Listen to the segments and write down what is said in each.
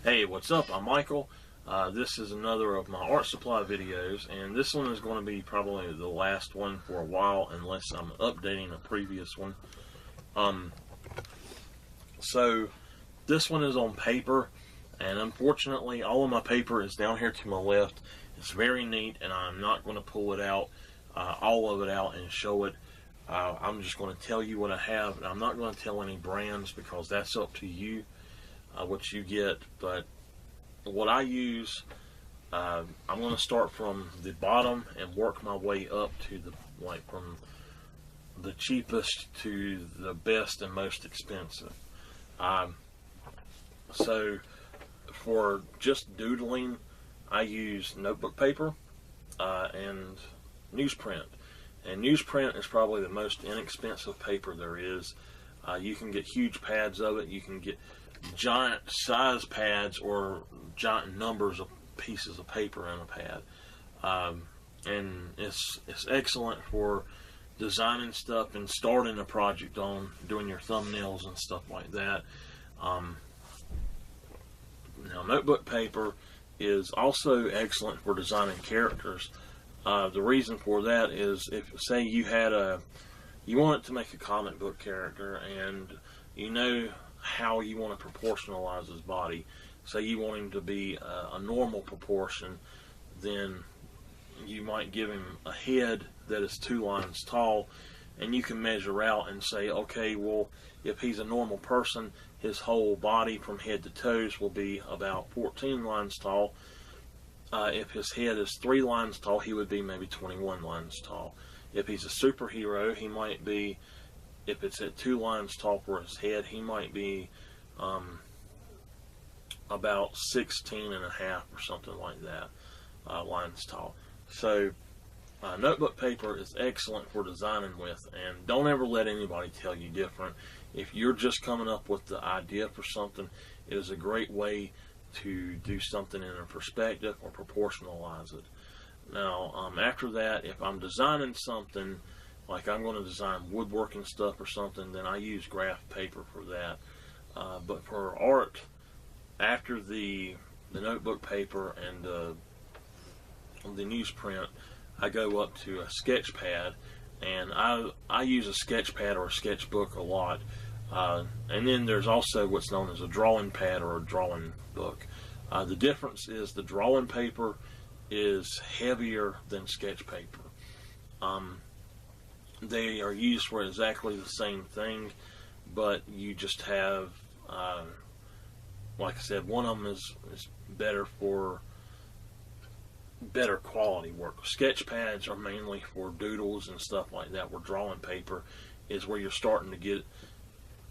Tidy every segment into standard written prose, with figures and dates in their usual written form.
Hey, what's up? I'm Michael. This is another of my art supply videos, and this one is going to be probably the last one for a while unless I'm updating a previous one. So this one is on paper, and unfortunately all of my paper is down here to my left. It's very neat, and I'm not going to pull it out, all of it out and show it. I'm just going to tell you what I have, and I'm not going to tell any brands because that's up to you. What you get, but what I use, I'm going to start from the bottom and work my way up to from the cheapest to the best and most expensive. So for just doodling, I use notebook paper and newsprint, and newsprint is probably the most inexpensive paper there is. You can get huge pads of it. You can get giant size pads or giant numbers of pieces of paper in a pad, and it's excellent for designing stuff and starting a project on, doing your thumbnails and stuff like that. Now, notebook paper is also excellent for designing characters. The reason for that is, if say you wanted to make a comic book character, and you know how you want to proportionalize his body. Say you want him to be a normal proportion, then you might give him a head that is 2 lines tall, and you can measure out and say, okay, well, if he's a normal person, his whole body from head to toes will be about 14 lines tall. If his head is 3 lines tall, he would be maybe 21 lines tall. If he's a superhero, he might be, if it's at 2 lines tall for his head, he might be about 16 and a half or something like that lines tall. So notebook paper is excellent for designing with, and don't ever let anybody tell you different. If you're just coming up with the idea for something, it is a great way to do something in a perspective or proportionalize it. Now, after that, if I'm designing something, like I'm going to design woodworking stuff or something, then I use graph paper for that. But for art, after the notebook paper and the newsprint, I go up to a sketch pad, and I use a sketch pad or a sketchbook a lot. And then there's also what's known as a drawing pad or a drawing book. The difference is the drawing paper is heavier than sketch paper. They are used for exactly the same thing, but you just have, like I said, one of them is better for better quality work. Sketch pads are mainly for doodles and stuff like that, where drawing paper is where you're starting to get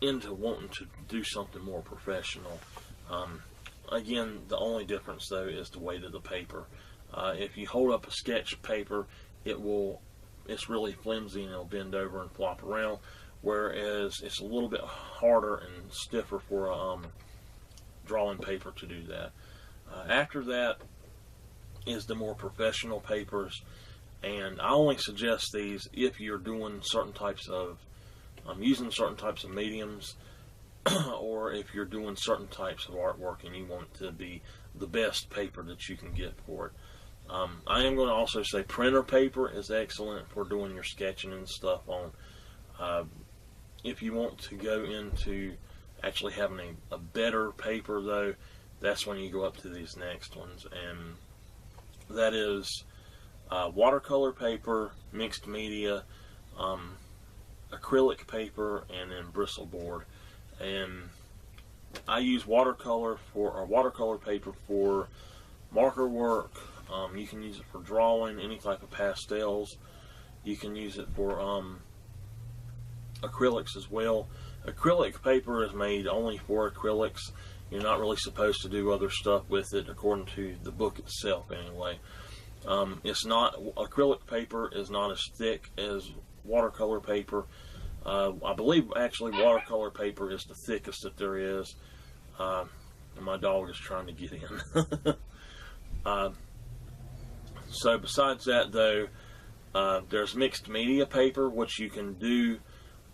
into wanting to do something more professional. Again, the only difference though is the weight of the paper. If you hold up a sketch paper, it's really flimsy and it'll bend over and flop around, whereas it's a little bit harder and stiffer for drawing paper to do that. After that is the more professional papers, and I only suggest these if you're doing certain types of using certain types of mediums or if you're doing certain types of artwork and you want it to be the best paper that you can get for it. I am going to also say printer paper is excellent for doing your sketching and stuff on. If you want to go into actually having a better paper though, that's when you go up to these next ones, and that is watercolor paper, mixed media, acrylic paper, and then bristle board. And I use watercolor paper for marker work. You can use it for drawing any type of pastels. You can use it for acrylics as well. Acrylic paper is made only for acrylics. You're not really supposed to do other stuff with it, according to the book itself anyway. Acrylic paper is not as thick as watercolor paper. I believe actually watercolor paper is the thickest that there is. And my dog is trying to get in. So besides that though, there's mixed media paper, which you can do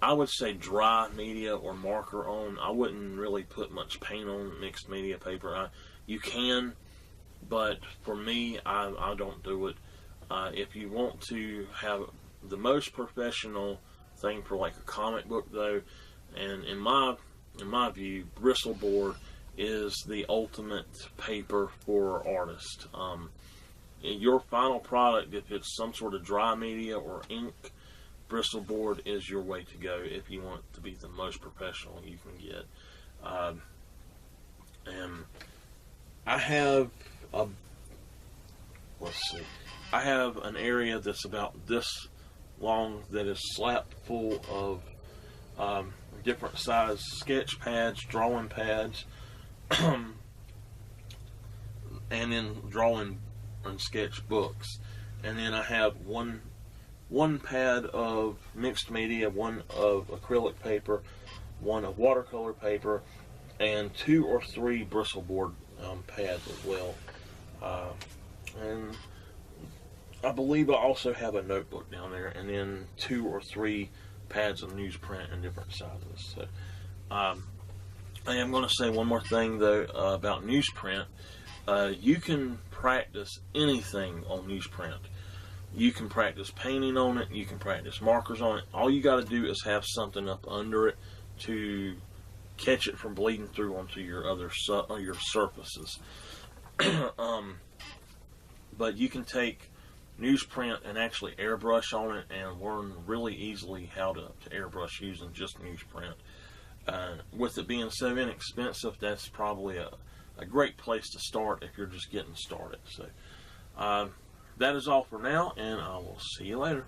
I would say dry media or marker on. I wouldn't really put much paint on mixed media paper. You can, but for me, I don't do it. If you want to have the most professional thing for like a comic book, though, and in my view, bristle board is the ultimate paper for artists. Your final product, if it's some sort of dry media or ink, bristle board is your way to go if you want to be the most professional you can get. And I have I have an area that's about this long that is slapped full of different size sketch pads, drawing pads, and then drawing and sketch books. And then I have one pad of mixed media, one of acrylic paper, one of watercolor paper, and 2 or 3 bristle board pads as well. And I believe I also have a notebook down there, and then 2 or 3 pads of newsprint in different sizes. So, I am going to say one more thing though about newsprint. You can practice anything on newsprint. You can practice painting on it. You can practice markers on it. All you got to do is have something up under it to catch it from bleeding through onto your other your surfaces. But you can take newsprint and actually airbrush on it and learn really easily how to airbrush using just newsprint. With it being so inexpensive, that's probably a great place to start if you're just getting started. So that is all for now, and I will see you later.